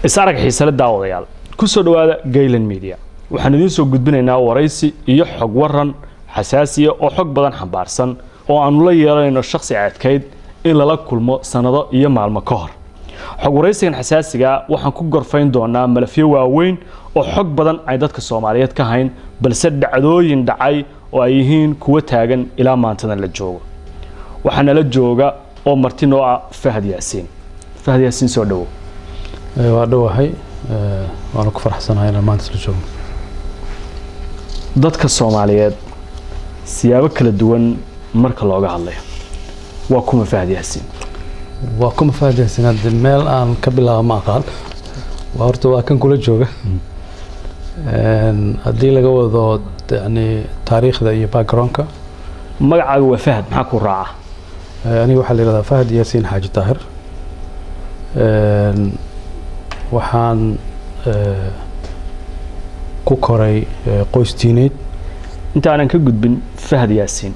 isarag xiisale daawadayaal ku soo dhawaada Gaylan Media waxaan idin soo gudbinaynaa waraysi iyo xog waran xasaasi ah oo xog badan xambaarsan oo aan la yeelanayno shakhsi adkeyd in lala kulmo sanado iyo maalmo ka hor xog waraysigan xasaasiga waxaan ku gorfayn doonaa malafyo waaweyn oo xog badan ay dadka Soomaaliyeed ka hayn balse dhacdooyin dhacay oo ay yihiin kuwa taagan ilaa maanta la joogo waxaana la jooga oo martino ah Fahad Yaasiin soo dhawo waa dhawahay waan ku faraxsanahay inaan maanta la joogo dadka Soomaaliyeed siyaabo kala duwan marka looga hadlayo waa kuma Fahad Yaasiin hadda meel aan ka bilaabo ma aqaan waa horta waa kan kula jooga haddii laga wado yani taariikhda iyo backgroundka magacaaga waa Fahad maxaa ku raaca aniga waxaa la yiraahdaa Fahad Yaasiin Xaaji Taahir waxaan ku koray qoys diineed inta aanan ka gudbin Fahad Yaasiin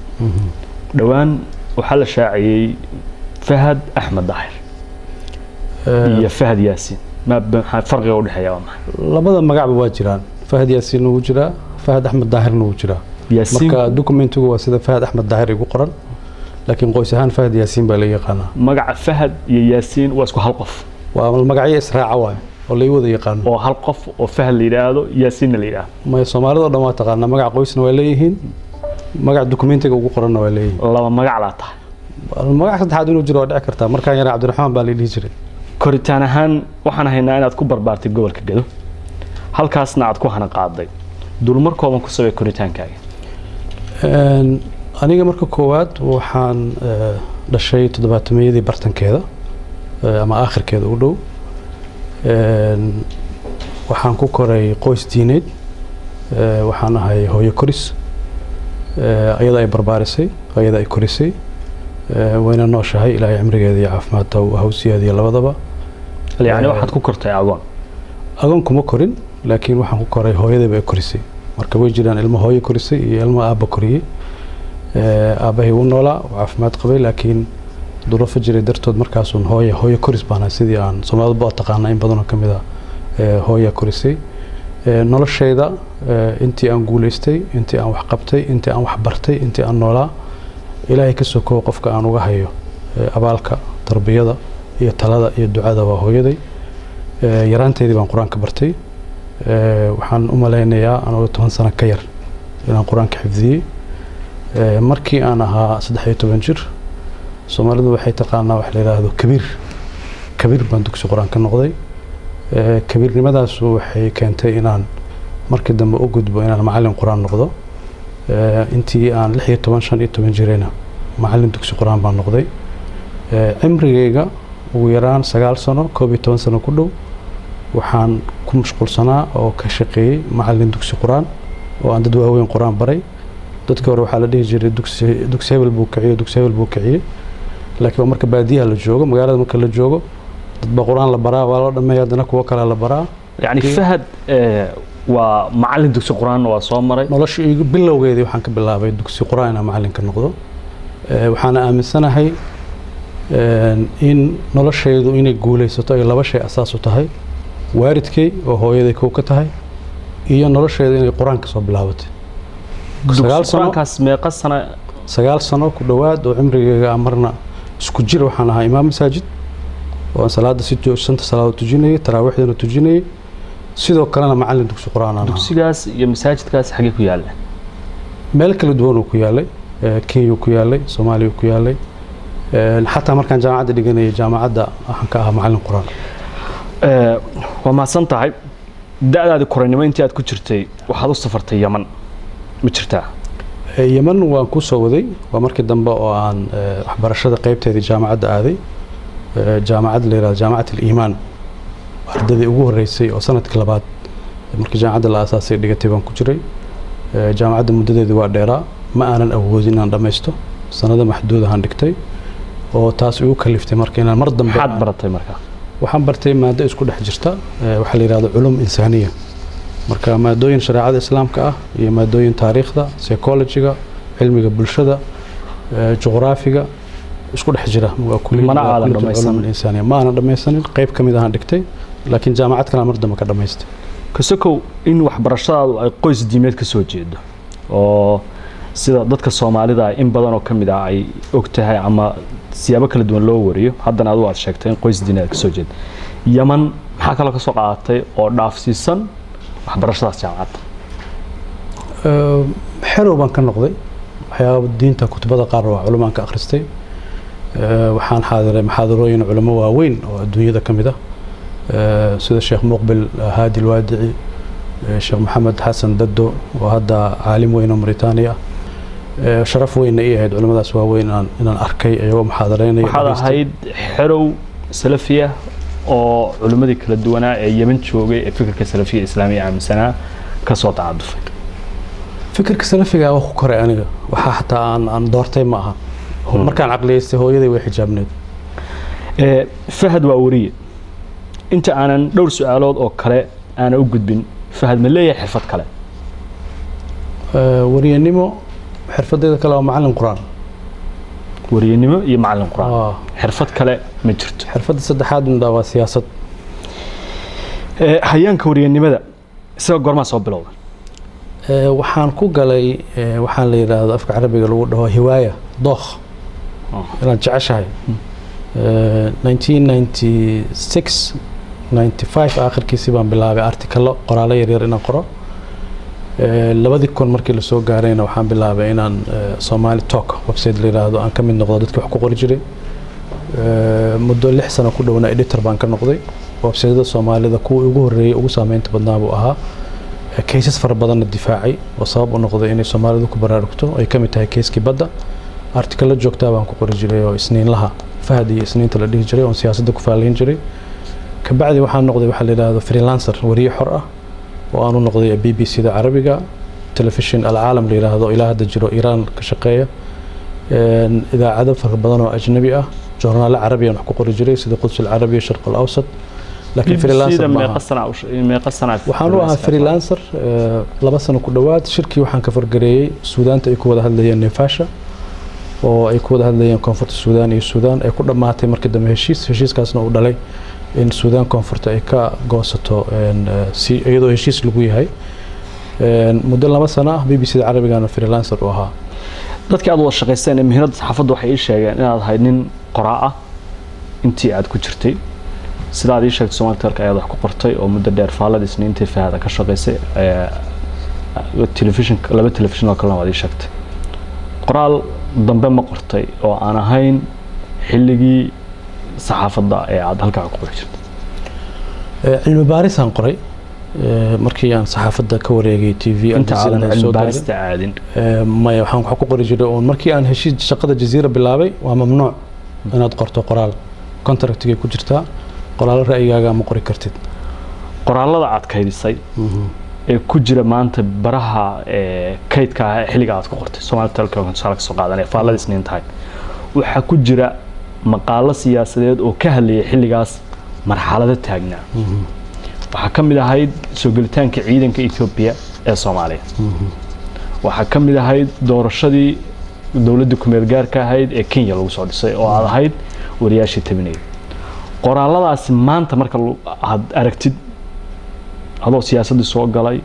dhawaan waxa la shaaciyay Fahad Axmed Daahir iyo Fahad Yaasiin ma farqiga u dhaxeeya labada magac waa jiraan Fahad Yaasiin uu jiraa Fahad Axmed Daahir uu jiraa marka documentigu waa sida Fahad Axmed Daahir ugu qoran laakiin qoys ahaan Fahad Yaasiin baa la yaqaanaa magaca Fahad iyo Yaasiin waa isku hal qof waa magacyo israaca waay oo la wada yaqaan oo hal qof oo Fahad la yiraahdo Yaasiin la yiraahdo ma Soomaalidu dhammaa taqaana magac qoysna way leeyihiin magac documentiga ugu qoran waa leeyihiin laba magac la tahay magac saddexaad inuu jiro dhici kartaa markaan yara Cabdiraxmaan baa la dhihi jiray koritaan ahaan waxaan haynaa inaad ku barbaartay gobolka Gado halkaasna aad ku hana qaaday dulmarkoodan ku sabay koritaankaaga aniga marka koowaad waxaan dhashay 7-meeyadii bartankeeda ama aakhirkeeda u dhow waxaan ku koray qoys diineed waxaan ahay hooyo koris ayada ay barbaarisay ayada ay korisay wayna nooshahay ilaahay cimrigeeda iyo caafimaadka uu hawsiyeeda labadaba yani waxaad ku kortay agoon kuma korin laakiin waxaan ku koray hooyadaba ay korisay marka way jiraan ilmo hooyo korisay iyo ilmo aabba koriyay aabahay uu noolaa caafimaad qabay laakiin duruufo jiray dartood markaas uun hooyo koris baan sidii aan Soomaalidu taqaana in badan oo kamid ah hooyo korisay noloshayda intii aan guuleystay intii aan wax qabtay intii aan wax bartay intii aan noolaa ilaahay ka soo qofka aan uga hayo abaalka tarbiyada iyo talada iyo ducada waa hooyaday yaraanteedii baan quraanka bartay waxaan u maleynayaa anoo 10 sano ka yar inaan quraanka xifdiyay markii aan ahaa 13 jir Soomaalidu waxay taqaanaa wax la yiraahdo kabiir baan dugsi quraan ka noqday kabiirnimadaas waxay keentay inaan markii dambe u gudbo inaan macallin quraan noqdo intii aan 16-15 jirayna macallin dugsi quraan baan noqday cimrigayga ugu yaraan 9 sano 11 sano ku dhow waxaan ku mashquulsanaa oo ka shaqeeyay macallin dugsi quraan oo aan dad waaweyn quraan baray dadka hore waxaa la dhihi jiray dugsi hebel buu kiciyo laakiin marka baadiyaha la joogo magaalada marka la joogo dad quraan la baraa waa loo dhameeyaa dana kuwa kale la baraa yani Fahad waa macallin dugsi quraan waa soo maray noloshaygu bilowgeedii waxaan ka bilaabay dugsi quraan inaan macallin ka noqdo waxaan aaminsanahay in noloshaydu inay guuleysato ay laba shay asaas u tahay waalidkay oo hooyaday ka tahay iyo noloshaydu inay quraan ka soo bilaabatay 9 sano ku dhawaad oo cimrigayga amarna isku jir waxaan ahaa imaam masaajid oo salaada si joogsan salaado tujinay taraawixdana tujinay sidoo kalena macallin dugsi quraan ah dugsigaas iyo masaajidkaas xagee ku yaala meel kala duwan oo ku yaalay Kenya ku yaalay Soomaaliya ku yaalay xataa markaan jaamacadda dhiganay jaamacadda waxaan ka ahaa macallin quraan waa ma san tahay da'daada koranimo intii aad ku jirtay waxaad u safartay Yaman ma jirtaa Yaman waan ku soo waday waa markii dambe oo aan waxbarashada qaybteedii jaamacadda aaday jaamacad leeyahay jaamacad Iimaan ardadii ugu horeysay oo sanadkii labaad markii jaamacadda la aasaasay dhigatay baan ku jiray jaamacadda muddadeedu waa dheeraa ma aanan awoodin inaan dhameysto sanado maxduud ah aan dhigtay oo taas igu kaliftay markii inaan mar dambe waxaad baratay markaa waxaan bartay maado isku dhex jirta waxa la yiraahdo culum insaaniya marka maadooyin shariicada islaamka ah iyo maadooyin taariikhda psychology-ga cilmiga bulshada juqraafiga isku dhex jira waa kulli mana aadan dhameysan insaaniya ma aanan dhameysanin qayb kamid ah aan dhigtay laakiin jaamacad kale mar dambe ka dhamaystay kasokow in waxbarashadaadu ay qoys diimeed ka soo jeedo oo sida dadka Soomaalida in badan oo kamid ah ay ogtahay ama siyaabo kala duwan loo wariyo haddana aad sheegtay in qoys diimeed ka soo jeedo Yaman maxaa kale ka soo qaadatay oo dhaafsiisan waxbarashadaas jaamacadda xerow baan ka noqday waxyaabo diinta kutubada qaar oo culumaan ka akhristay waxaan xaadiray muxaadarooyin culimo waaweyn oo adduunyada kamid ah sida Sheekh Muqbil Haadi Alwaadici Sheekh Maxamed Xasan Daddo oo hadda caalim weyn oo Mauritania sharaf weyn ay ahayd culimadaas waaweyn inaan arkay ayagoo muxaadareynaya waxaad ahayd xerow salafiya oo culimadii kala duwanaa ee Yemen joogay ee fikirka salafiga islaamiga aaminsanaa ka soo tacadufay fikirka salafiga waa ku koray aniga waxa xataa aan doortay ma aha markaan aqliyeystay hooyaday way xijaabneed Fahad waa wariye inta aanan dhowr su'aalood oo kale aan u gudbin Fahad ma leeyahay xirfad kale wariyanimo xirfadeeda kale waa macallin quraan wariyanimo iyo macallin quraan xirfad kale ma jirto xirfadda saddexaad waa siyaasad hayaanka wariyanimada isaga goorma soo bilowday waxaan ku galay waxaan la yiraahdo afka carabiga lagu dhaho hiwaaya dookh inaan jeceshahay 1996 95 aakhirkiisii baan bilaabay artikalo qoraalo yar inaan qoro 2000 markii la soo gaarayna waxaan bilaabay inaan Somali Talk website la yiraahdo aan ka mid noqdo dadka wax ku qori jiray muddo 6 sano ku dhawna editor baan ka noqday website-da Soomaalida kuwa ugu horeeyay ugu saameynta badnaa buu ahaa cases fara badan difaacay oo sabab u noqday inay Soomaalidu ku baraarugto ay ka mid tahay case-kii badda artikalo joogta baan ku qori jiray oo isniinlaha Fahad iyo isniinta la dhihi jiray oo siyaasadda ku faalayn jiray ka bacdi waxaan noqday waxa la yiraahdo freelancer wariye xor ah oo aan u noqday BBC-da Carabiga television al-caalam la yiraahdo ilaa hadda jiro Iran ka shaqeeya idaacado fara badan oo ajnabi ah joornaal carabi aan wax ku qori jiray sida Quds al-Arabiya Sharq al-Awsat laakiin freelancer ma waxaan u ahaa freelancer 2 sano ku dhawaad shirkii waxaan ka fargareeyay Suudaanta ay ku wada hadlayeen Neefasha oo ay ku wada hadlayeen koonfurta Suudaan iyo Suudaan ay ku dhamaatay markii dambe heshiiskaasna uu dhalay in Suudaan koonfurta ay ka goosato si iyadoo heshiis lagu yahay muddo 2 sano ah BBC-da Carabiga freelancer u ahaa dadka aad wada shaqaysteen ee mihnada saxaafadda waxay sheegeen inaad ahayd nin qoraa ah intii aad ku jirtay sida aad sheegtay Somali Talk ayaad wax ku qortay oo muddo dheer faalada isniintii Fahad ka shaqaysay television laba television oo kale aad sheegtay qoraal dambe ma qortay oo aan ahayn xilligii saxaafadda ee aad halka ku qori jirtay cilmi baaris aan qoray markii aan saxaafadda ka wareegay TV inta aan cilmi baarista aadin ma waxaan wax ku qori jiray oo markii aan heshiis shaqada Jazeera bilaabay waa mamnuuc inaad qorto qoraal contractiga ku jirta qoraal ra'yigaaga ma qori kartid qoraalada aad kaydisay ee ku jira maanta baraha kaydka xilliga aad ku qortay Somali Talk oo ka soo qaadanay faalada isniin tahay waxa ku jira maqaalo siyaasadeed oo ka hadlayay xilligaas marxalada taagnaa waxa kamid ahayd soo galitaanka ciidanka Ethiopia ee Soomaaliya waxa kamid ahayd doorashadii dawladda ku meel gaarka ahayd ee Kenya lagu soo dhisay oo aad ahayd wariyaashii tabinay qoraaladaas maanta marka aad aragtid adoo siyaasadda soo galay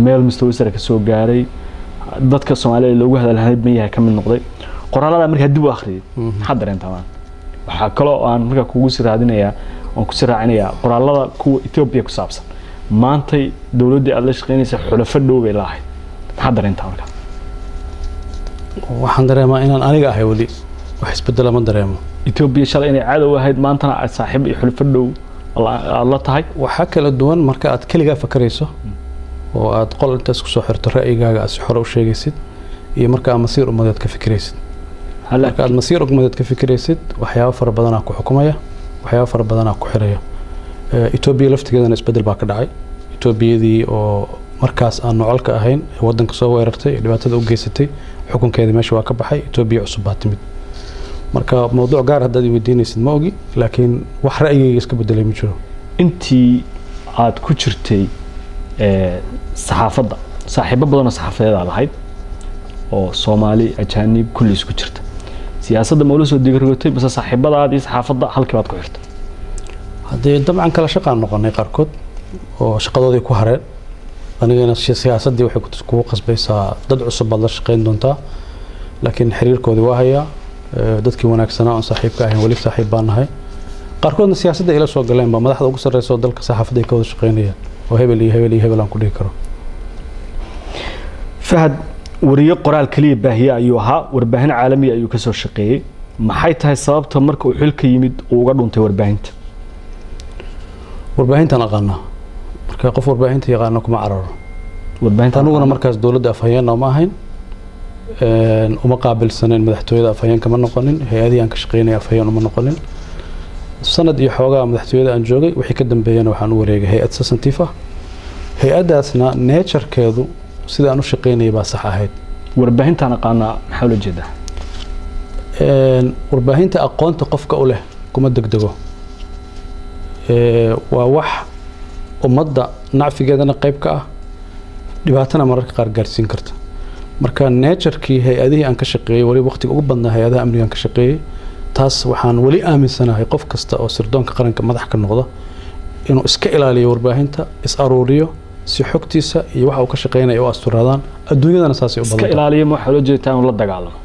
meel mustawasar ka soo gaaray dadka Soomaaliyeed loogu hadalhay ma yahay kamid noqday qoraalada marka dib u akhriyay waxa dareentay waxa kale oo aan marka kugu siraadinaya oo ku siraacinayaa qoraalada kuwa Ethiopia ku saabsan maanta dawladda aad la shaqeynaysa xulafo dhow bay lahayd waxa dareentay marka waxaan dareemaa inaan aniga ahay wali wax isbedel ma dareemo Ethiopia shalay inay cadow ahayd maantana ay saaxiib iyo xulafo dhow Allah tahay waxa kala duwan marka aad kaliya fakarayso oo aad qol intaas ku soo xirto ra'yigaaga as xor u sheegaysid iyo marka aad masiir umadeed ka fikiraysid marka aad masiir umadeed ka fikiraysid waxyaabo fara badan ku xukumaya waxyaabo fara badan ku xiraya Ethiopia laftigeedana isbedel baa ka dhacay Ethiopiyadii oo markaas aan nocolka ahayn wadanka soo weerartay dhibaatada u geysatay xukunkeeda meesha waa ka baxay Ethiopia cusub baa timid marka mowduuc gaar haddaad weydiinaysid ma ogi laakiin wax ra'yigayga iska bedelay ma jiro intii aad ku jirtay saxaafadda saaxiibo badan oo saxaafadeed aad ahayd oo Soomaali ajaanib kulli isku jirta siyaasadda ma ula soo digarogtay bas saaxiibadaadii saxaafadda halkii baad ku xirtay haddii dabcan kala shaqaan noqonay qaarkood oo shaqadoodii ku hareen anigana siyaasadii waxay kugu qasbaysaa dad cusub baad la shaqayn doontaa laakiin xiriirkoodii waa hayaa dadkii wanaagsanaa oo saaxiibka ahayn wali saaxiib baan nahay qaarkoodna siyaasadda ila soo galeen ba madaxda ugu sarreysa oo dalka saxaafadda ay ka wada shaqaynayaan oo hebel iyo hebel iyo hebel aan ku dhihi karo fahad wariye qoraal kaliya baahiye ayuu ahaa warbaahin caalami ayuu ka soo shaqeeyay maxay tahay sababta marka uu xilka yimid uu uga dhuntay warbaahintan aqaana marka qof warbaahinta yaqaana kuma cararo warbaahinta anuguna markaas dawladda afhayeen ma ahayn uma qaabilsaneen madaxtooyada afhayeen kama noqonin hay'adii aan ka shaqeynay afhayeen uma noqonin sanad iyo xoogaa madaxtooyada aan joogay wixii ka dambeeyana waxaan u wareegay hay'ad substantive ah hay'adaasna nature-keedu sida aan u shaqeynay baa sax ahayd warbaahintan aqaana maxaa loo jeedaa warbaahinta aqoonta qofka u leh kuma degdego waa wax ummadda nacfigeedana qayb ka ah dhibaatana mararka qaar gaarsiin karta marka nature-kii hay-adihii aan ka shaqeeyay wali waqtiga ugu badnaa hay-adaha amniga aan ka shaqeeyay taas waxaan wali aaminsanahay qof kasta oo sirdoonka qaranka madax ka noqda inuu iska ilaaliyo warbaahinta is aruuriyo si xogtiisa iyo waxa uu ka shaqeynaya oo asturaadaan adduunyadana saasay u badan iska ilaaliyo ma waxa loo jeedaa inuu la dagaalamo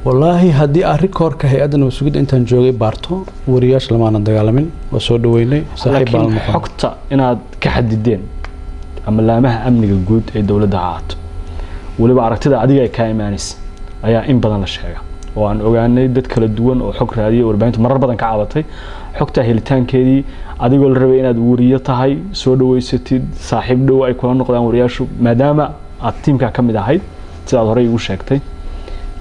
wallaahi haddii arikoorka hay-adda nabad sugidda intaan joogay baarto wariyaasha lamaanan dagaalamin waa soo dhaweynay saaxiib baan noqon xogta inaad ka xadideen ama laamaha amniga guud ee dawladda haato waliba aragtida adiga ay ka imaanaysa ayaa in badan la sheega oo aan ogaanay dad kala duwan oo xog raadiyay warbaahintu marar badan ka cabatay xogta helitaankeedii adigoo la rabay inaad wariyo tahay soo dhaweysatid saaxiib dhow ay kula noqdaan wariyaashu maadaama aad tiimka ka mid ahayd sidaad horey ugu sheegtay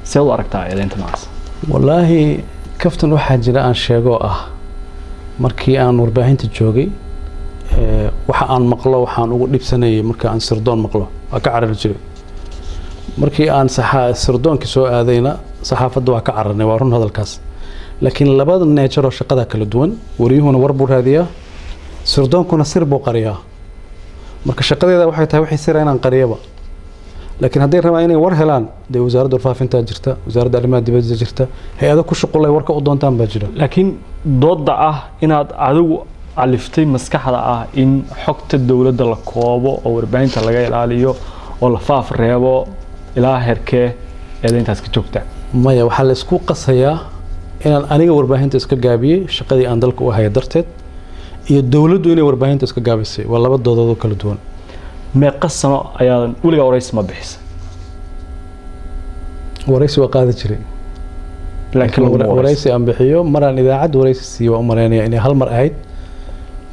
سيد أركتها إذا أنت معص والله كفتن واحد جرا عن شيء مركي عن ورباهين تجوجي وحن عن مقلة وحن أقول لي بسنة مركي عن سردون مقلة أكعر الجري مركي عن سردون كسوء هذينا صحافة دوا كعرنا وارون هذا الكاس لكن لبعض الناتشر وشقة كل دون وريهون وربور هذه سردون كنا سربو قرية مركي شقة هذا واحد توحي سرين عن قريبة لكن هذي رمايني ورهلان دي وزارة الفافنتا جرتا وزارة الأعلام دبلجة جرتا هي هذا كل شغل يورك قدام تام بجرا لكن ضد إن عدو عرفتي مسكحة إن حكت الدولة القوابو أو ربعين تلاقي العاليو ولا فاف الريابو إلى هركة إذا أنت سكتوكتا ما يا وحال سكو قصيا إن أنا وربعين تسكت جابي شقدي عندك وهي درتت الدولة دوني وربعين تسكت جابي سي والله بدو كل دون ما قسم أيضا ولا ورئيس ما بحس ورئيس وقاعد جري لكن ورئيس أم بحيو مرة إذا عد ورئيس سيوا مرة يعني هالمرة هيد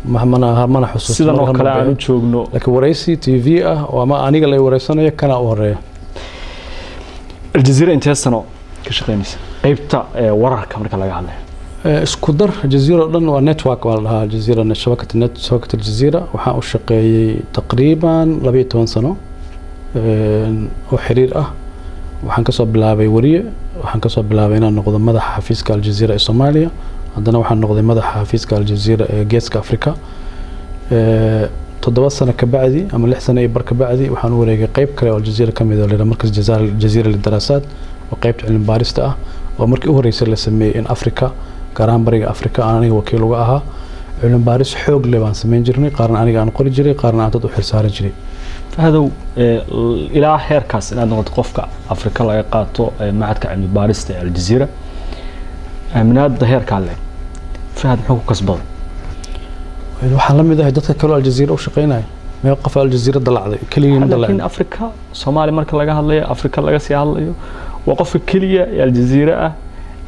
ما حسوس سيدا نو كلام شوغنو لكن ورئيس تي في وما أنا قال لي ورئيسنا يكنا أوريه الجزيرة انتهى السنة كشغينيس قيبتا ورا كاميرا كلا عليه اسكودر الجزيرة لأن نتورك والها الجزيرة شبكة الجزيرة وحاء الشقي تقريبا 12 سنة وحرير وحن كسب بلابي وريه وحن كسب بلابينا نقضي مدح حفيزك الجزيرة الصومالية عندنا وحن نقضي مدح حفيزك الجزيرة جيسك أفريقيا تضبط سنة كبعدي أما اللي سنة يبرك بعدي وحن وريه قيب كلا الجزيرة كم إذا لنا مركز الجزيرة للدراسات وقيبت علم باريستا ومركز هو رئيس اللي سميه إن أفريقيا قارن بريق أفريقيا أنا وكيل وجاها علم باريس حوق لبان سمين جرني قارن أنا قارن قري جري قارن أعطته حرسار جري هذا إلى آخر كاس أنا نقطة قفك أفريقيا لا يقاطع معك علم باريس الجزيرة من هذا ظهير كله فهذا حقوق كسبان وحلم إذا هدتك كل الجزيرة وشقينا ما يوقف الجزيرة ضلع كل يوم ضلع لكن أفريقيا صومالي مركز لقاها ليه أفريقيا لقى سياها ليه وقف كلية الجزيرة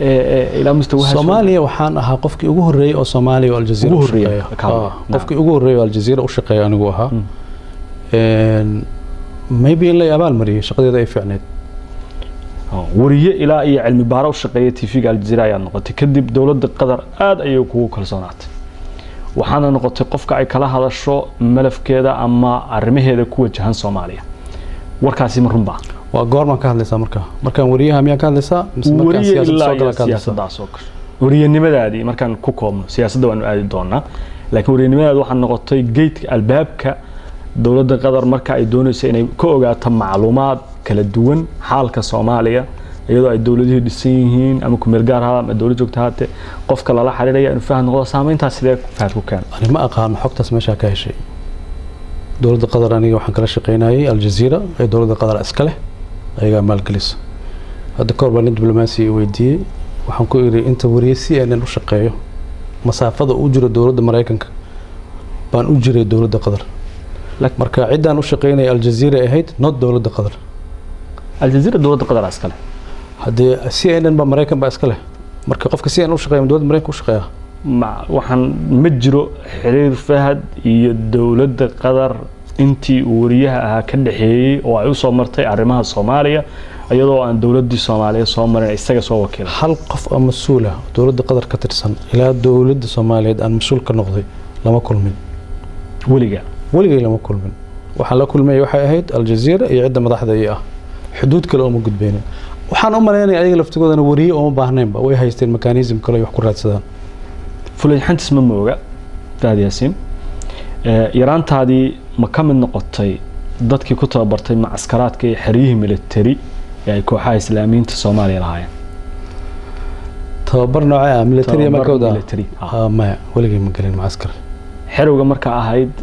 إلى مستوى صوماليا وحان أها قفك يجوه الرئي أو صوماليا والجزيرة وشقيا قفك يجوه الرئي والجزيرة وشقيا أنا جوها ما يبي إلا يابال مريه شقيا ذا يفعند وريه إلى أي علم بارو شقيا تفيق الجزيرة يعني نقطة كذب دولة القدر آد أيوكو كل صنعت وحنا نقطة قفك أي كلا هذا الشو ملف كذا أما أرميه هذا كوة جهان صوماليا وركاسي مرنبا وقار ما كان لسه مركان وريها ميا كان لسه وريه إلا سياسة داسوك وريه النمذج هذه مركان كوكوم سياسة دوان عادي دونا لكن وريه النمذج وحنا نقطة جيت الباب كدولة قدر مركا يدونس إنه كوجا تم معلومات كلا دوان حال كصوماليا iyadoo ay dawladihii dhisan yihiin ama ku meel gaar ah ama dawlad joogta haate qofka lala xiriiraya inuu faham noqdo saameyntaas sidee fahad ku keen ani ma aqaan xogtaas meesha ka heshay dawladda qatar aniga waxaan kala shaqeynayay aljazeera ee dawladda qatar iska leh ayaga maalgelisa hadda ka hor baan diblomaasi weydiiyey waxaan ku iri inta wariyay CNN u shaqeeyo masaafada u jiro dawladda Mareykanka baan u jiray dawladda qatar marka cidaan u shaqeynay aljazeera ahayd not dawladda qatar aljazeera dawladda qatar iska leh hadii CNN ba Mareykan ba iska leh marka qofka CNN u shaqeeyo dawladda Mareykanka u shaqeeya waxaan ma jiro xiriir fahad iyo dawladda qatar intii wariyaha ahaa ka dhaxeeyay oo ay u soo martay arrimaha Soomaaliya iyadoo aan dawladda Soomaaliya soo marin isaga soo wakiil hal qof oo mas'uul ah dawladda qatar ka tirsan ilaa dawladda Soomaaliyeed aan mas'uul ka noqday lama kulmin waliga lama kulmin waxa la kulmay waxay ahayd aljazeera iyo cidda madaxda ah xuduud kale oo ma gudbeen waxaan u maleynay ayaga laftigoodana wariye oo ma baahneenba way haysteen mechanism kale wax ku raadsadaan fulay xantis ma mooga Fahad Yaasiin yaraantaadii ma ka mid noqotay dadkii ku tababartay macskaraadka iyo xeriyihii military ee ay kooxaha islaamiyiinta Soomaaliya lahaayeen tababar nooca military ma kooda ma waligii ma galin macskar xerowga marka ahayd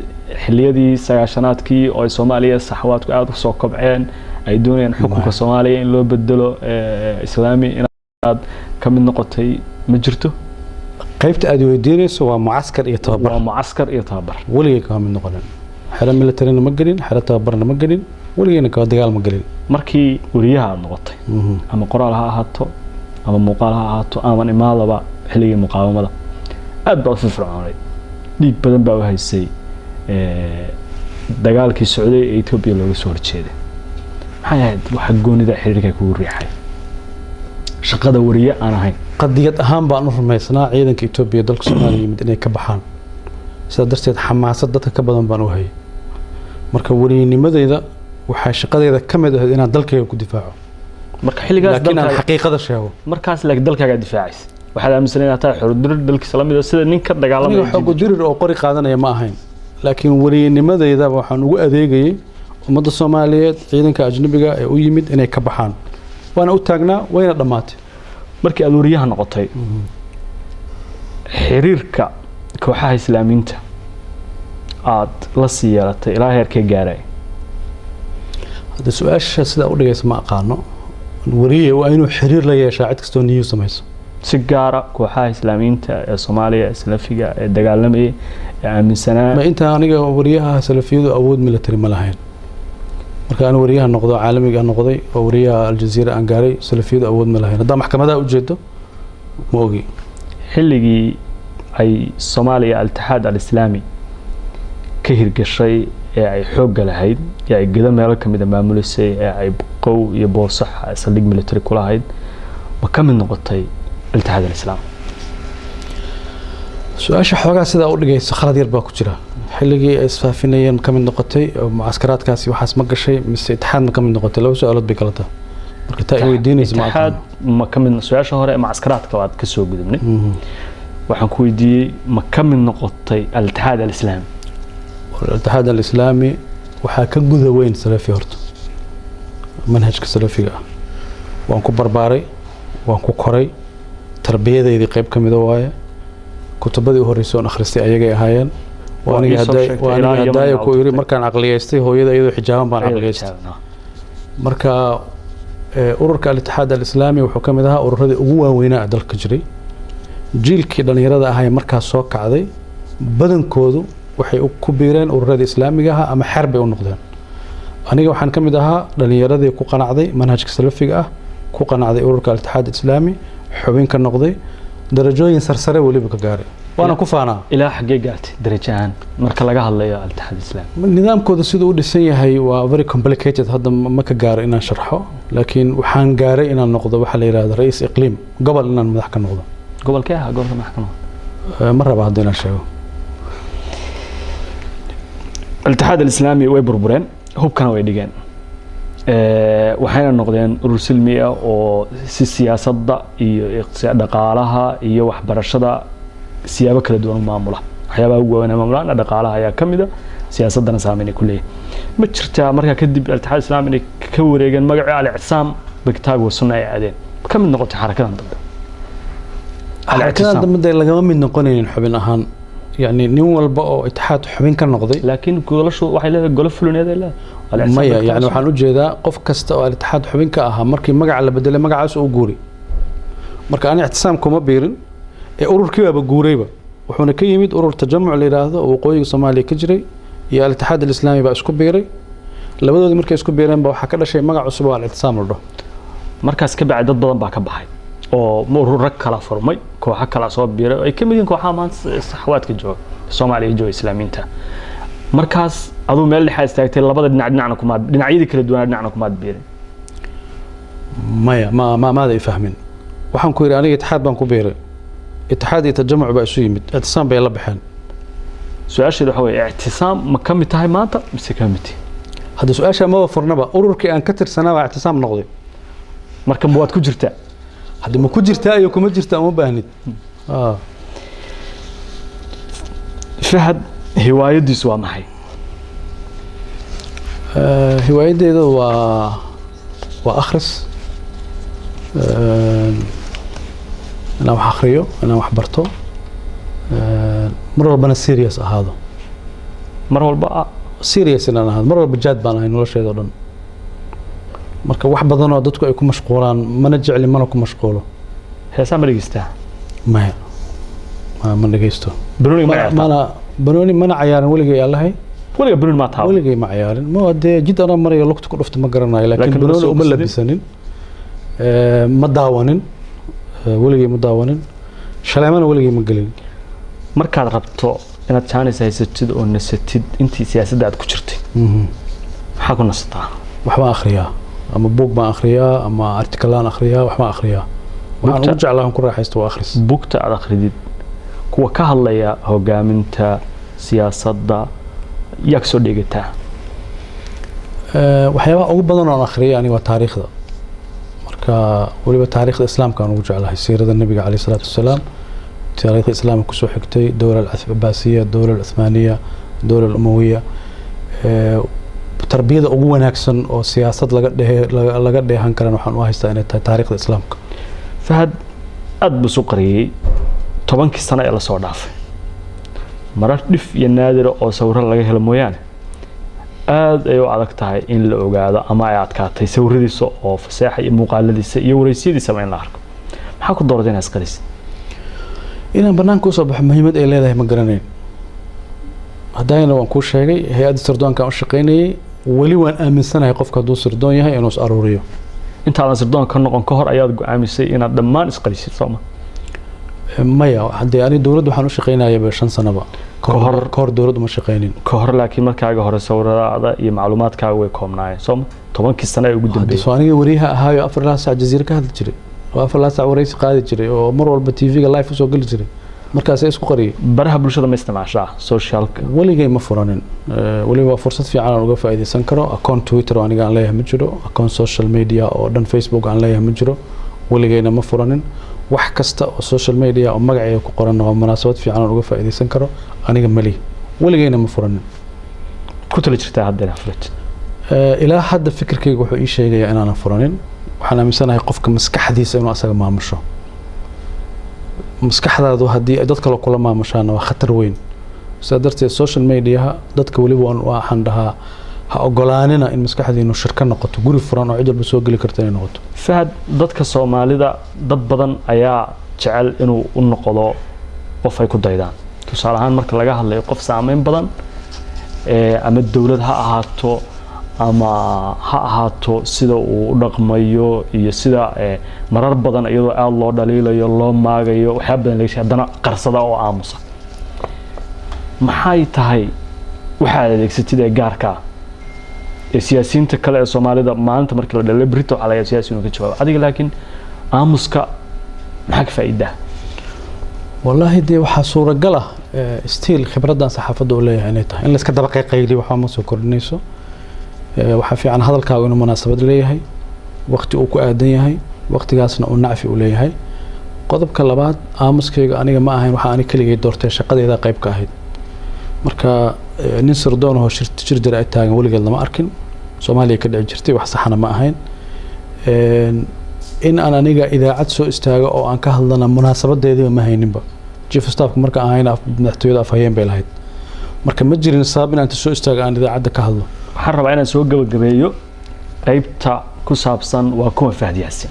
xilliyadii 90aadkii oo Soomaaliya saxawaadku aad u soo kobceen ay doonayeen xukunka Soomaaliya in loo bedelo islaami inaad ka mid noqotay ma jirto qaybta aad weydiinayso waa mucaskar iyo tababar waligii ka mid noqoneen xero military ma galin xero tababarna ma galin waligiina ka dagaal ma galin markii wariyaha aad noqotay ama qoraal ha ahaato ama muuqaal ha ahaato ama imaadaba xilligii muqaawamada aad baa u firfircoonay dhiig badan baa u haysay dagaalkii socday ee Itoobiya looga soo horjeeday maxay ahayd waxa goonida xiriirka ku riixay shaqada wariye aan ahayn qadiyad ahaan baan u rumaysnaa ciidanka Itoobiya dalka Soomaaliya mid inay ka baxaan sida darteed xamaasad dadka ka badan baan u hayay marka wariynimadayda waxa shaqadeeda kamid ah inaan dalkayga ku difaaco marka xilligaas dalka xaqiiqada sheego markaas laakiin dalkaaga difaacis waxaad aaminsan inaad tahay xuruudir dalkiisa la mid ah sida ninka dagaalamay xog dirir oo qori qaadanaya ma ahayn laakiin wariynimadayda waxaan ugu adeegayay ummadda Soomaaliyeed ciidanka ajnabiga ee u yimid inay ka baxaan waana u taagnaa wayna dhamaatay markii aad wariyaha noqotay xiriirka kooxaha islaamiyiinta aad la siyaaratay ilaa heerkee gaaray hada su'aasha sida u dhigaysa ma aqaano wariye waa inuu xiriir la yeeshaa cid kastoo niyo samayso si gaara kooxaha islaamiyiinta ee Soomaaliya salafiga ee dagaalamay ee aaminsanaa ma inta aniga wariyaha salafiyadu awood military ma lahayn marka aan wariyaha noqdo caalamiga noqday oo wariyaha aljazeera aan gaaray salafiyadu awood ma lahayn hada maxkamada u jeedo ma ogi xilligii ay Soomaaliya al-Ittixaad al-Islaami ka hirgashay ee ay xoog lahayd ee ay gada meel kamid ah maamulisay ee ay qow iyo boosax saldhig military ku lahayd ma ka mid noqotay al-Ittixaad al-Islaami su'aasha xoogaa sida u dhigayso khalad yar baa ku jira xilligii ay isfaafinayeen ka mid noqotay mucaskaraadkaasi waxaas ma gashay mise Ittixaad ma ka mid noqotay laba su'aalood bay kala tahay marka taa weydiinaysa Ittixaad ma ka mid su'aasha hore mucaskaraadka waad ka soo gudubnay waxaan ku weydiiyay ma ka mid noqotay al-Ittixaad al-Islaami الاتحاد الإسلامي waxaa ka guda weyn salafi horta manhajka salafiga ah waan ku barbaaray waan ku koray tarbiyadeedii qayb kamid ah waaye kutubadii horeysay oo akhristay ayagay ahaayeen waana hadaaya ku yiri markaan aqliyeystay hooyada iyadoo xijaaban baan aqliyeystay marka ururka al-Ittixaad al-Islaami wuxuu kamid ahaa ururadii ugu waaweynaa dalka jiray jiilkii dhalinyarada ahaa ee markaas soo kacday badankoodu waxay ku biireen ururada islaamiga ah ama xarbi u noqdeen aniga waxaan kamid ahaa dhalinyaradii ku qanacday manhajka salafiga ah ku qanacday ururka al-Ittixaad al-Islaami xubin ka noqday darajooyin sarsare waliba ka gaaray waana ku faanaa ilaa xagee gaartay darajahan marka laga hadlayo al-Ittixaad al-Islaami nidaamkooda sidoo u dhisan yahay waa very complicated hadda ma ka gaaro inaan sharxo laakiin waxaan gaaray inaan noqdo waxa la yiraahdo ra'iis iqliim gobol inaan madax ka noqdo gobolkee ah gobolka madax ka noqdo ma raba hadda inaan sheego الاتحاد الإسلامي ويبربرين هو كانوا يدقين وحين نقدين رسلمية أو سياسة اقتصاد دقالها هي وحبرشة سيابة كلا دون معمولة حيابة هو أنا معمولة دقالها هي كمدة سياسة ساميني كلية متشرتها مركا كدب الاتحاد الإسلامي كوريجن مقع على عصام bigtaagu sunna ay aadeen ka mid noqotay xarakadan dambe xarakadan dambe lagama mid noqonaynin xubin ahaan يعني نين والبا oo اتحاد xubin ka noqday laakiin golashu waxay leedahay golo fulineed ay maya yani waxaan u jeedaa qof kasta oo اتحاد xubin ka ahaa markii magaca la bedelay magacaas uu guuri marka aan ictisaam kuma biirin ee ururkii baba guurayba wuxuuna ka yimid urur tajamuc la yiraahdo oo waqooyiga Soomaaliya ka jiray iyo اتحاد الاسلامي baa isku biiray labadoodii markay isku biireen baa waxa ka dhashay magac cusub oo ictisaam la dhaho markaas ka bacay dad badan baa ka baxay oo urur kala furmay kooxo kala soo biiray ay ka mid yihiin kooxaha maanta saxawaadka jooga Soomaaliya iyo Islaamiinta markaas aduu meel dhexe istaagtay labada dhinacna kuma dhinacyada kala duwan dhinacna kuma biirin maya ma ay fahmin waxaan ku yiri aniga اتحاد baan ku biiray اتحاد iyo tajamuc baa isu yimid ictisaam bay la baxeen su'aashu waxa weeye ictisaam ma ka mid tahay maanta mise ka mid hada su'aasha ma furnaba ururkii aan ka tirsanaa baa ictisaam noqday marka waad ku jirtaa هذا ما كجرتا أيو كم جرتا ما باهند فهد هواية دي سوا معي هواية دي وأخرس أنا وحخريو أنا وحبرتو مرة بنا سيريس هذا مرة بقى سيريس أنا هذا مرة بجد بنا هاي نور شيء دون marka wax badan oo dadku ay ku mashquulaan mana jecli mana ku mashquulo heesaa ma dhageystaa maya ma dhageysto banooni mana cayaarin weligay allahay weliga banooni ma taabo weligay ma cayaarin ma dee jid ana marayo lugta ku dhufto ma garanayo laakiin banooni uma labisanin ma daawanin weligay ma daawanin shaleemana weligay ma gelin markaad rabto inaad jaanis haysatid oo nasatid intii siyaasadda aad ku jirtay maxaa ku nasataa waxba akhriyaa ama buug baan akhriyaa ama artikalaan akhriyaa waxba akhriyaa waxaan ugu jeclahay ku raaxaysto waa akhris buugta aad akhridid kuwa ka hadlaya hogaaminta siyaasadda yaa soo dhigataa waxyaabaha ugu badan oo aan akhriyay aniga waa taariikhda marka waliba taariikhda islaamka aan ugu jeclahay siirada nabiga calayhi salaatu wasalaam taariikhda islaamka ku soo xigtay dowladda al-Abbaasiyya dowladda al-Uthmaniyya dowladda al-Umayyah tarbiyada ugu wanaagsan oo siyaasad laga dheehan karan waxaan u haystaa inay tahay taariikhda islaamka fahad aad buu soo qariyay 10 sano ee la soo dhaafay marar dhif iyo naadir oo sawirro laga helo mooyaan aad ay u adag tahay in la ogaado ama ay adkaatay sawiradiisa oo fasaxa iyo muuqaaladiisa iyo wareysiyadiisa in la arko maxaa ku dooratay inaad qarisid inaan banaanka u soo baxo muhiimad ay leedahay ma garanayn hadayna waan ku sheegay hay'adda sirdoonka u shaqeynayay wali waan aaminsanahay qofka hadduu sirdoon yahay inuu is aruuriyo intaadan sirdoon ka noqon ka hor ayaad go'aamisay inaad dhammaan isqarisid sooma maya haddii ani dowladda waxaan u shaqeynayay 5 sanaba ka hor dowladdu ma shaqeynin ka hor laakiin markaaga hore sawirada iyo macluumaadkaaga way koobnaayeen sooma 10 sano ay ugu dambeeyay soo aniga wariyaha ahaayo 4 saac jaziira ka hadli jiray oo 4 saac wareysi qaadi jiray oo mar walba TV-ga live u soo gali jiray markaas ay isku qariyay baraha bulshada ma isticmaashaa socialka waligay ma furanin waliba fursad fiican aan uga faa'iideysan karo account Twitter oo aniga aan leeyahay ma jiro account social media oo dhan Facebook aan leeyahay ma jiro waligayna ma furanin wax kasta oo social media oo magacayga ku qoran oo munaasabad fiican aan uga faa'iideysan karo aniga mali waligayna ma furanin ku tali jirtaa haddana furat ilaa hadda fikirkayga wuxuu ii sheegayaa inaan furanin waxaan aaminsanahay qofka maskaxdiisa inuu asaga maamusho maskaxdaadu haddii dad kale kula maamushaan waa khatar weyn sidaa darteed social media dadka waliba waxaan dhahaa ha ogolaanina in maskaxdiinu shirka noqoto guri furan oo cid walba soo geli karta inay noqoto fahad dadka Soomaalida dad badan ayaa jecel inuu u noqdo qof ay ku daydaan tusaale ahaan marka laga hadlayo qof saameyn badan ama dawlad ha ahaato ama ha ahaato sida uu u dhaqmayo iyo sida marar badan iyadoo aad loo dhaliilayo loo maagayo waxa badan laga sheegay qarsada oo aamusa maxay tahay waxa adeegsatid ee gaarka siyaasiyiinta kale ee Soomaalida maanta markii la dhalay Brito waxa laga siyaasiyiin ka jawaab adiga laakiin aamuska maxaa ka faa'iida wallahi dee waxa suuragal ah stiil khibradan saxaafadda u leeyahay inay tahay in la iska daba qayqayli waxa ma soo kordhinayso waxa fiican hadalkaagu inuu munaasabad leeyahay waqti uu ku aadan yahay waqtigaasna uu nacfi u leeyahay qodobka labaad aamuskayga aniga ma ahayn waxa aan kaligay doortay shaqadeeda qayb ka ahayd marka nin sirdoon oo shir jir ay taagan waligeed lama arkin Soomaaliya ka dhici jirtay wax saxana ma ahayn in aan aniga idaacad soo istaago oo aan ka hadlana munaasabadeediiba ma hayninba chief of staff marka aan hayna madaxtooyada afhayeen bay lahayd marka ma jirin sabab inaan soo istaago aan idaacadda ka hadlo waxaan rabaa inaan soo gabagabeeyo qaybta ku saabsan waa kuma Fahad Yaasin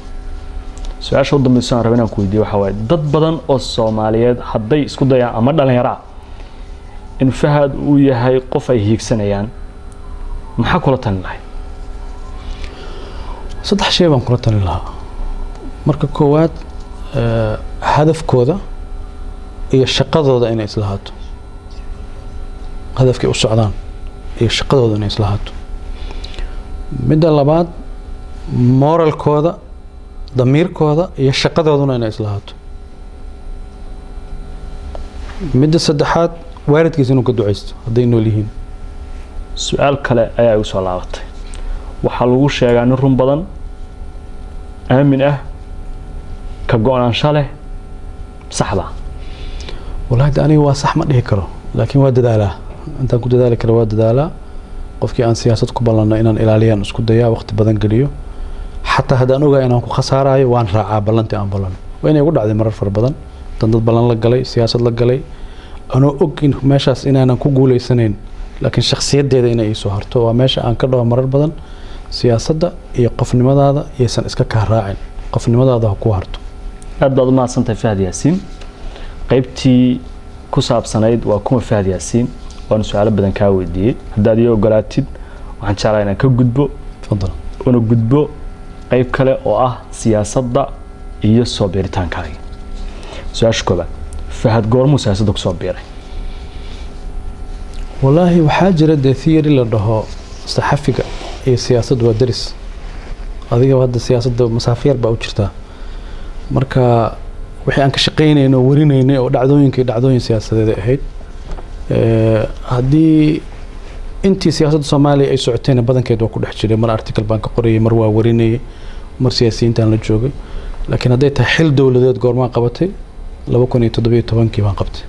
su-aasha u dambaysa aan rabaa inaan ku weydiiyo waxa waaye dad badan oo Soomaaliyeed hadday isku dayaan ama dhalinyaro in Fahad uu yahay qof ay hiigsanayaan maxaa kula talin lahayd saddex shay baan kula talin lahaa marka koowaad hadafkooda iyo shaqadooda inay islahaato hadafkay u socdaan iyo shaqadooda inay islahaato midda labaad moralkooda damiirkooda iyo shaqadooduna inay islahaato midda saddexaad waalidkiisa inuu ka ducaysto hadday nool yihiin su-aal kale ayaa igu soo laabatay waxaa lagu sheegaa nin run badan aamin ah ka go-aansho leh saxda wallaahi aniga waa sax ma dhihi karo laakiin waa dadaalaa intaan ku dadaali karo waa dadaalaa qofkii aan siyaasad ku ballanno inaan ilaaliyaan isku dayaa waqti badan geliyo xataa haddaan ogahay inaan ku khasaarayo waan raacaa ballantii aan ballan waa inay ugu dhacday marar fara badan dad ballan la galay siyaasad la galay anoo og in meeshaas inaanan ku guulaysanayn laakiin shakhsiyaddeeda inay ii soo harto waa meesha aan ka dhaho marar badan siyaasadda iyo qofnimadaada iyaysan iska kaa raacin qofnimadaada ha ku harto aad baad u mahadsantahay Fahad Yaasin qaybtii ku saabsanayd waa kuma Fahad Yaasin waan su'aalo badan ka weydiiyay haddaad iyo ogolaatid waxaan jeclahay inaan ka gudbo fadlan una gudbo qayb kale oo ah siyaasadda iyo soo biiritaankaaga su-aasha koobaad Fahad goormuu siyaasadda ku soo biiray wallaahi waxaa jira dee theory la dhaho saxafiga iyo siyaasaddu waa daris adiga hadda siyaasadda masaafo yar baa u jirtaa marka wixii aan ka shaqaynayno oo warinaynay oo dhacdooyin siyaasadeed ahayd haddii intii siyaasadda Soomaaliya ay socotayna badankeed waa ku dhex jiray mar article baan ka qorayay mar waa warinayay mar siyaasiyiintaan la joogay laakiin hadday tahay xil dowladeed goormaan qabatay 2017 baan qabtay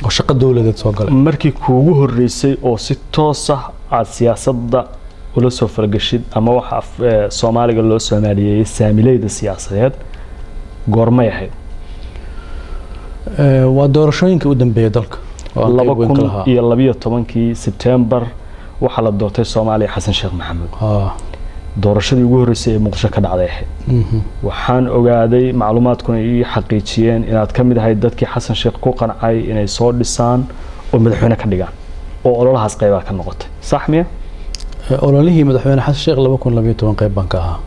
oo shaqo dowladeed soo galay markii kuugu horeysay oo si toos ah aad siyaasadda ula soo falgashid ama waxa Soomaaliga loo Soomaaliyeeyay saamilayda siyaasadeed goormay ahayd waa doorashooyinka u dambeeyay dalka 2012 September waxa la doortay Soomaaliya Xasan Sheekh Maxamuud doorashadii ugu horeysay ee Muqdisho ka dhacday waxaan ogaaday macluumaadkuna ay xaqiijiyeen inaad ka mid ahayd dadkii Xasan Sheekh ku qancay inay soo dhisaan oo madaxweyne ka dhigaan oo ololahaas qayb ka noqotay sax miya ololihii madaxweyne Xasan Sheekh 2012 qayb baan ka ahaa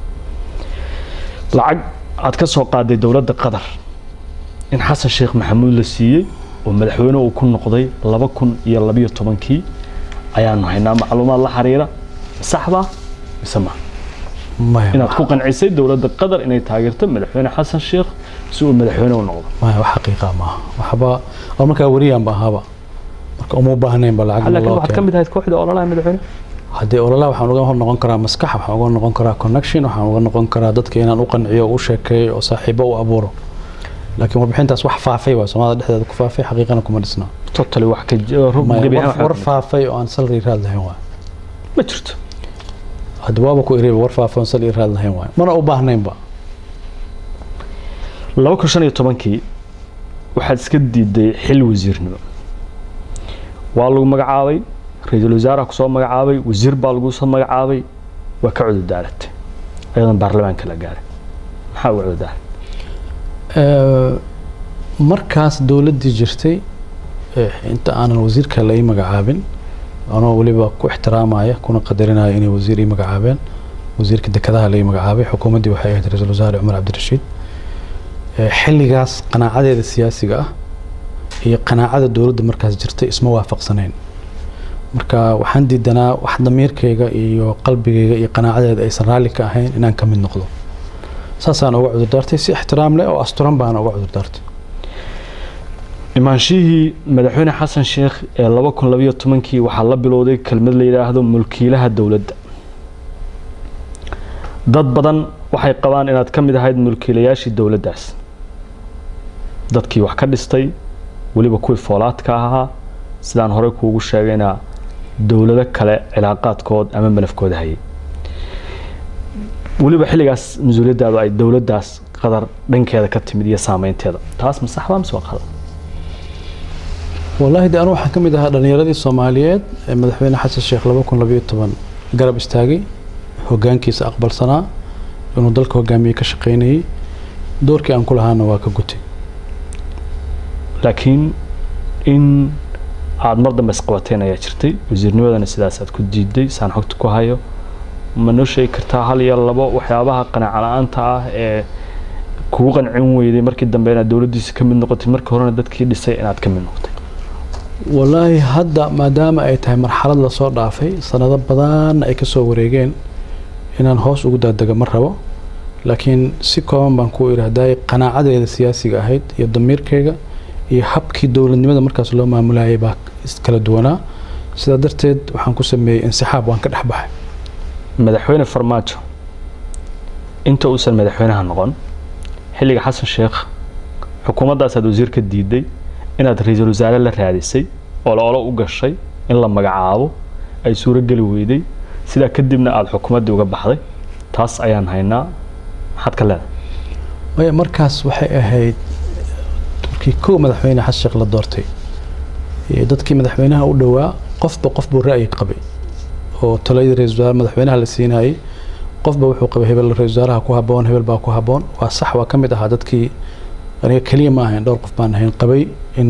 lacag aad ka soo qaaday dawladda Qatar in Xasan Sheekh Maxamuud la siiyay oo madaxweyne uu ku noqday 2012 ayaan haynaa macluumaad la xiriira saxba isma inaad ku qancisay dawladda Qatar inay taageerto madaxweyne Xasan Sheekh si uu madaxweyne u noqdo ma wax xaqiiqa ma waxba oo marka wariyaan baahaba marka uma baahnayn ba lacag laakiin waxa kamid ahayd kooxda ololaha madaxweyne hadii ololaha waxaan uga noqon karaa maskax waxaan uga noqon karaa connection waxaan uga noqon karaa dadka inaan u qanciyo u sheekeeyo oo saaxiibo u abuuro laakiin warbixintaas wax faafay waa Soomaalida dhexdeeda ku faafay xaqiiqana kuma dhisna totally wax ka war faafay oo aan salary raad lahayn waa ma jirto hadwaaba ku ireeb war faafan salary raad lahayn waa mana u baahnayn ba 2015 waxaad iska diiday xil wasiirnimo waa lagu magacaabay ra'iisul wasaaraha ku soo magacaabay wasiir baa lagu soo magacaabay waa ka cudud daaratay ayadan baarlamaanka la gaaray maxaa u cudud markaas dawladii jirtay inta aanan wasiirka la ii magacaabin anoo waliba ku ixtiraamaya kuna qadarinaya inay wasiir ii magacaabeen wasiirka dekedaha la ii magacaabay xukuumaddii waxay ahayd ra'iisul wasaare Umar Cabdirashiid xilligaas qanaacadeeda siyaasiga ah iyo qanaacada dawladda markaas jirtay isma waafaqsanayn marka waxaan diidanaa wax damiirkayga iyo qalbigayga iyo qanaacadeeda aysan raalli ka ahayn inaan ka mid noqdo saasaan uga cudur daartay si ixtiraam leh oo asturan baan uga cudur daartay imaanshihii madaxweyne Xasan Sheekh ee 2012 waxaa la bilowday kelmad la yiraahdo mulkiilaha dawladda dad badan waxay qabaan inaad ka mid ahayd mulkiilayaashii dawladdaas dadkii wax ka dhistay waliba kuwii foolaadka ahaa sidaan hore kuugu sheegayna dawlado kale cilaaqaadkood ama malafkooda hayay waliba xilligaas mas'uuliyadaadu ay dawladdaas qadar dhankeeda ka timid iyo saameynteeda taas ma sax baa mise waa qalad والله ده أنا واحد كم ده دنياردي الصوماليات مدحونا حسن الشيخ لما كنا لبيه طبعا قرب استاجي هو جان كيس أقبل سنة إنه ضلك هو جامي كشقيني دور كي أنقل هانا واقع لكن إن عاد مرضى مسقوتين يا شرتي وزير نودا السياسات كنت جدي سان حكت كوهايو منو شيء كرتها هل يلا بق وحيابها قناع على أنت كوغن عموي دي مركز دم بين الدولة دي كم نقطة مركز هنا دت كي لسه إنها كم نقطة والله هذا ما دام أي تهم مرحلة لصور ضعفي سنة بدان أي كسو وريجين إن الهوس وجود هذا مرة لكن سكون بنكو إرهداي قناعة السياسي جاهد يضمير كيجا يحبكي دولة لماذا مركز لو ما ملاعبك كلا دونا سدرتد وحنكو سمي انسحاب وانكر حبها مدحوين فرماجو انت اوصل مدحوينها هنقون حليق حسن الشيخ حكومة دا ساد وزير كديدي inaad ra'iisul wasaare la raadisay oo la u gashay in la magacaabo ay suuro gali weyday sida kadibna aad xukuumadda uga baxday taas ayaan haynaa maxaad ka leedahay way markaas waxay ahayd turkii koo madaxweyne xasan sheekh la doortay dadkii madaxweynaha u dhawaa qofba ra'yi qabay oo talada ra'iisul wasaare madaxweynaha la siinayay qofba wuxuu qabay hebel ra'iisul wasaaraha ku haboon hebel baa ku haboon waa sax waa kamid ahaa dadkii aniga kaliya ma ahayn dhowr qof baan ahayn qabay in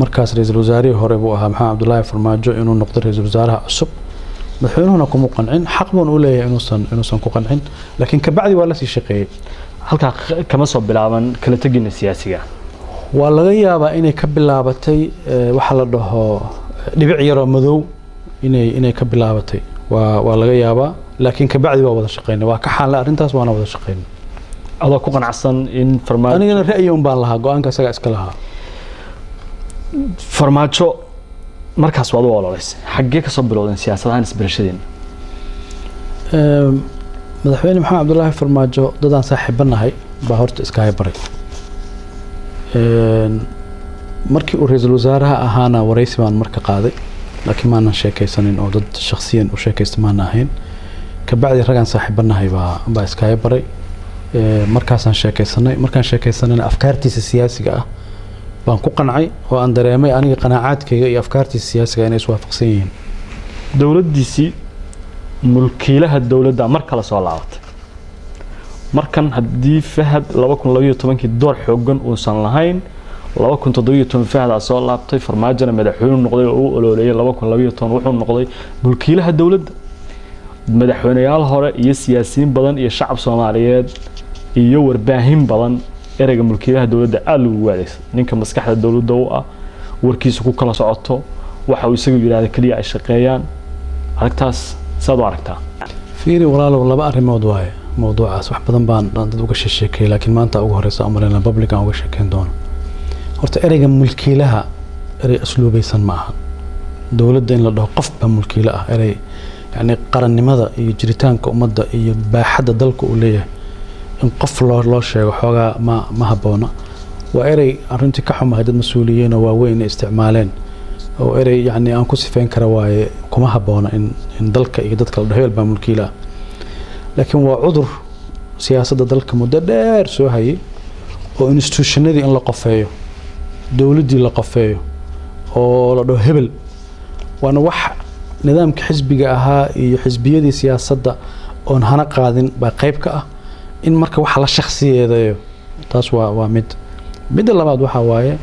markaas ra'iisul wasaarihii hore buu ahaa maxamed cabdullaahi farmaajo inuu noqdo ra'iisul wasaaraha cusub madaxweynuhuna kuma qancin xaq buu u leeyahay inuusan ku qancin laakiin ka bacdi waa la sii shaqeeyay halka kama soo bilaaban kala tagina siyaasiga waa laga yaabaa inay ka bilaabatay waxa la dhaho dhibic yar oo madow inay ka bilaabatay waa laga yaabaa laakiin ka bacdi waa wada shaqeynay waa ka xaal arintaas waana wada shaqeynay adoo ku qanacsan in farmaajo anigana ra'yi un baan lahaa go'aanka isaga iska lahaa farmaajo markaas waad u ololaysay xaggee ka soo bilowdeen siyaasadahan isbarashadeen madaxweyne maxamed cabdullaahi farmaajo dadaan saaxiibanahay baa horta iska haybaray markii uu ra'iisul wasaaraha ahaana waraysi baan marka qaaday laakiin maanan sheekaysanin oo dad shakhsiyan u sheekaysta maana ahayn ka bacdi ragaan saaxiibanahay baa iska haybaray markaasaan sheekaysanay afkaartiisa siyaasiga ah baan ku qancay oo aan dareemay aniga qanaacaadkayga iyo afkaartiisa siyaasiga inay iswaafaqsan yihiin dawladdiisii mulkiilaha dawladda mar kale soo laabatay markan haddii fahad 2012 door xoogan uusan lahayn 2017 fahad soo laabtay farmaajona madaxweyne noqday oo uu ololeeyay 2012 wuxuu noqday mulkiilaha dawladda madaxweynayaal hore iyo siyaasiyiin badan iyo shacab Soomaaliyeed iyo warbaahin badan ereyga mulkiilaha dawladda aad loogu wadeegay ninka maskaxda dawladda oo ah warkiisa ku kala socoto waxa uu isagu yiraahdo kaliya ay shaqeeyaan aragtaas saad u aragtaa fiiri walaalow laba arrimood waaye mowduucaas wax badan baan dad uga sheekay laakiin maanta ugu horeysa amarina public aan uga sheekeyn doono horta ereyga mulkiilaha erey asluubaysan ma aha dawladda in la dhaho qof ba mulkiila ah erey يعني قرن لماذا يجريتان كأمضة يباحد ذلك وليه إن قفل الله شيء وحاجة ما هبونا وإري أرنتي كحوم هذا المسؤولين ووين استعمالين أو إري يعني أنكوس فين كرواي كم هبونا إن ذلك يقدرك الدهيل بملكيله لكن هو عذر سياسة ذلك مددر سو هاي وإنستوشن دي إن لقفيه دولة دي لقفيه أو لو هبل وأنا نظام كحزبي أها يحزبية سياسة أن هنا قادين بقيبك إن مركب وحلا شخصية ذا تاسوا ومد الله بعد وحواية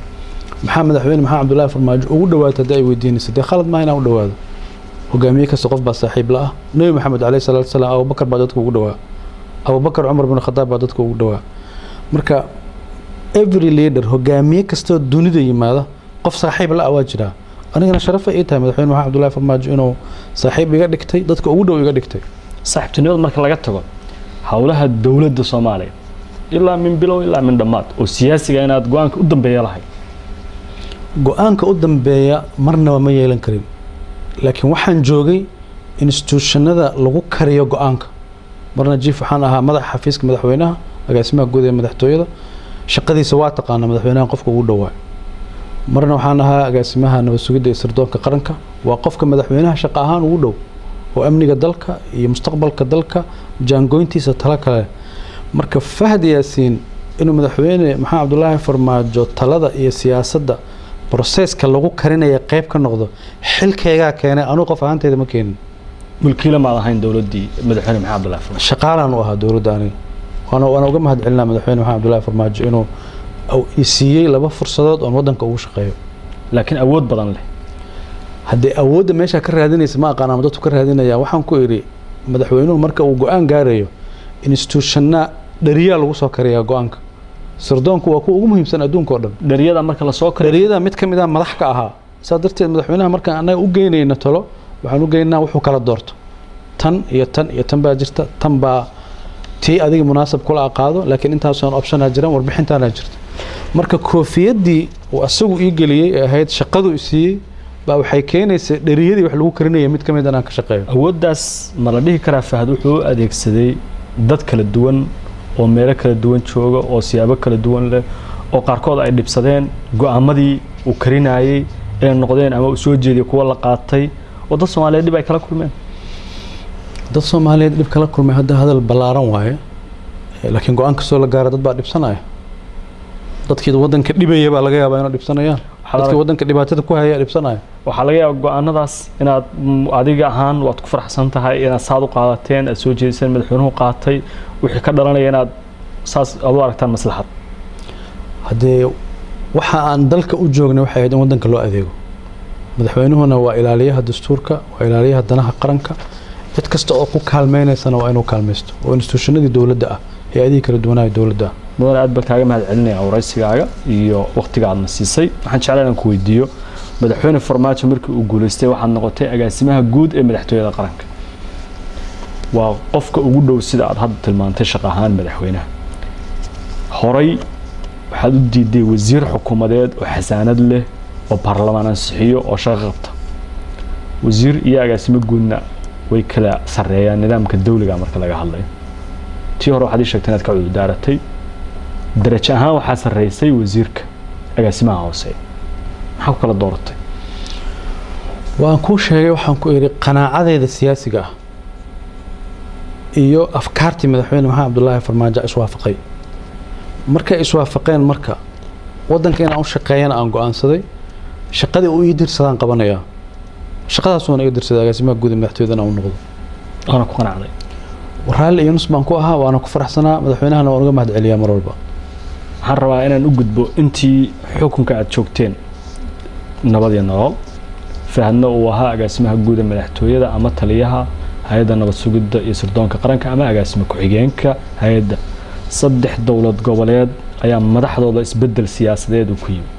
محمد حوين محمد عبد الله فرماج ودوات تدعي ودين سدي خالد ما هنا ودوات وجميع كسقف بصاحب لا نبي محمد عليه الصلاة والسلام أبو بكر بعدتك ودوا أبو بكر عمر بن الخطاب بعدتك ودوا مركب every leader هو جميع كستو دوني ده ماذا قف صاحب لا أواجده أنا شرف إيتها مدحوين محمد عبد الله فرماج إنه صاحب يقدكتي ضدك أودو يقدكتي صاحب تنيود مركز لقيته حولها الدولة الصومالية إلا من بلو إلا من دمات والسياسي كائنات جوانك قدام بيا لهاي جوانك قدام بيا مرنا وما يلين كريم لكن وحن جوجي إنستوشن هذا لغو كريو جوانك مرنا جيف حناها مدح حفيزك مدحوينها أقسمها جودة مدحتويدا شقدي سواء تقانا مدحوينها قفك ودوا marna waxaan ahaa agaasimaha nabad sugidda sirdoonka qaranka waa qofka madaxweynaha shaqo ahaan ugu dhow oo amniga dalka iyo mustaqbalka dalka jaangoyntiisa tala kale marka Fahad Yaasiin inuu madaxweyne maxamed cabdullaahi farmaajo talada iyo siyaasadda processka lagu karinaya qayb ka noqdo xilkayga keenay anu qof ahaanteeda ma keenin mulkiila ma ahayn dawladii madaxweyne maxamed cabdullaahi farmaajo shaqaalan u ahaa dawladda aniga uga mahad celinaa madaxweyne maxamed cabdullaahi farmaajo inuu siiyay laba fursadood oo wadanka ugu shaqeeyo laakiin awood badan leh haddii awoodda meesha ka raadinaysa ma aqaan ama dadku ka raadinaya waxaan ku iri madaxweynuhu marka uu go'aan gaarayo institutionna dhariya lagu soo kariyaa go'aanka sirdoonku waa kuwa ugu muhiimsan adduunka oo dhan dhariyada marka la soo kariyo dhariyada mid ka mid ah madax ka ahaa saa darteed madaxweynaha markaan annaga u geynayna talo waxaan u geynaa wuxuu kala doorto tan iyo tan baa jirta tan baa tii adiga munaasab kula qaado laakiin intaasoo option jiran warbixintaana jirta marka koofiyadii uu asagu ii geliyay ee ahayd shaqadu isiiyay baa waxay keenaysaa dhariyadii wax lagu karinaya mid ka mid ah ka shaqeeyo awooddaas ma la dhihi karaa Fahad wuxuu adeegsaday dad kala duwan oo meelo kala duwan jooga oo siyaabo kala duwan leh oo qaarkood ay dhibsadeen go'aamadii uu karinayay ee noqdeen ama uu soo jeediyay kuwa la qaatay oo dad Soomaaliyeed dib ay kala kulmeen dad Soomaaliyeed dib kala kulmay hadal ballaaran waaye laakiin go'aanka soo la gaaro dad baa dhibsanaya dadkii wadanka dhibaya baa laga yaabaa inay dhibsanayaan dadkii wadanka dhibaatada ku haya dhibsanaya waxa laga yaabaa go'aanadaas inaad adiga ahaan waad ku faraxsan tahay inaad saad u qaadateen aad soo jeediseen madaxweynuhu qaatay wixii ka dhalanaya inaad saas aad u aragtaan maslaxad haddii waxa aan dalka u joognay waxay ahayd in wadanka loo adeego madaxweynuhuna waa ilaaliyaha dastuurka waa ilaaliyaha danaha qaranka cid kasta oo ku kaalmeynaysana waa inuu kaalmaysto oo institutionadii dawladda ah ee adii kala duwanaayo dawladda mudan aad baa kaaga mahad celinaya waraysigaaga iyo waqtiga aad na siisay waxaan jeclaan inaan ku weydiiyo madaxweyne farmaajo markii uu guuleystay waxaad noqotay agaasimaha guud ee madaxtooyada qaranka waa qofka ugu dhow sida aad hadda tilmaantay shaqo ahaan madaxweynaha horay waxaad u diiday wasiir xukuumadeed oo xasaanad leh oo baarlamaan ansixiyo oo shaqo qabta wasiir iyo agaasimo guudna way kala sareeyaan nidaamka dawliga marka laga hadlayo tii hore waxaad sheegtay inaad ka cudurdaaratay darajo ahaan waxaa sareysay wasiirka agaasimaha hoose maxaa ku kala dooratay waan ku sheegay waxaan ku iri qanaacadeeda siyaasiga ah iyo afkaartii madaxweyne maxamed cabdullaahi farmaajo iswaafaqay markay iswaafaqeen marka wadanka inaan u shaqeeyana aan go'aansaday shaqadii uu ii dirsadaan qabanayaa shaqadaas oo ii dirsaday agaasimaha guud ee madaxtooyada uu noqdo ana ku qanacday waraal iyo nus baan ku ahaa waana ku faraxsanaa madaxweynahana waan uga mahad celiyaa mar walba waxaan rabaa inaan u gudbo intii xukunka aad joogteen nabad iyo nolol Fahadna uu ahaa agaasimaha guud ee madaxtooyada ama taliyaha hay'adda nabad sugidda iyo sirdoonka qaranka ama agaasimo ku-xigeenka hay'adda saddex dawlad goboleed ayaa madaxdooda isbedel siyaasadeed ku yimid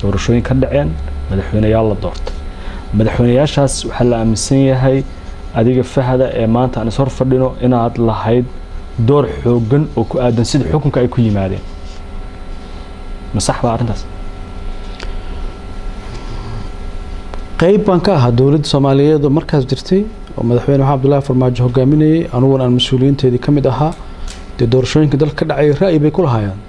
doorashooyin ka dhaceen madaxweynayaal la doortay madaxweynayaashaas waxaa la aaminsan yahay adiga Fahada ee maanta aan soo fadhino inaad lahayd door xoogan oo ku aadan sida xukunka ay ku yimaadeen masaxba arintaas qayb baan ka ahaa dawladda Soomaaliyeed oo markaas jirtay oo madaxweyne maxamed cabdullaahi farmaajo hogaaminayay aniguna aan mas'uuliyiinteedii ka mid ahaa doorashooyinka dalka ka dhacay ra'yi bay ku lahaayeen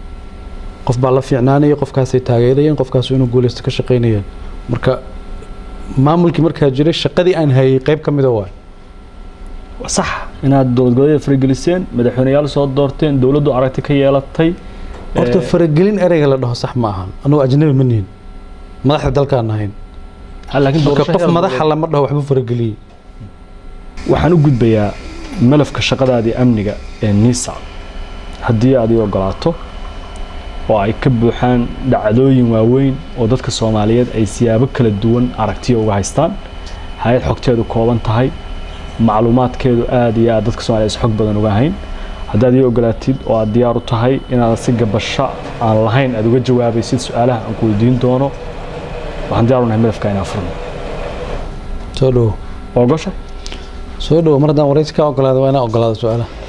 qof baa la fiicnaanayay qofkaasay taageerayeen qofkaas inuu guuleysto ka shaqeynayeen marka maamulkii markaa jiray shaqadii aan hayay qayb ka mid ah waa صح inaad dowlad goboleed farageliseen madaxweynayaal soo doorteen dawladdu aragti ka yeelatay horta faragelin ereyga la dhaho sax ma ahan anuu ajnabi ma nihin madaxda dalka aan ahayn laakiin qof madaxa lama dhaho waxba farageliyay waxaan u gudbayaa malafka shaqadaadii amniga ee NISA haddii aad ii ogolaato oo ay ka buuxaan dhacdooyin waaweyn oo dadka Soomaaliyeed ay siyaabo kala duwan aragtiyo uga haystaan hay'ad xogteedu kooban tahay macluumaadkeedu aad iyo aad dadka Soomaaliyeed xog badan uga hayn haddaad ii ogolaatid oo aad diyaar u tahay inaad si gabasho aan lahayn aad uga jawaabaysid su'aalaha aan ku weydiin doono waxaan diyaar u nahay malafka inaan furno soo dhow ogasha soo dhow mar haddaan waraysi ka ogolaado waa inaan ogolaado su'aalaha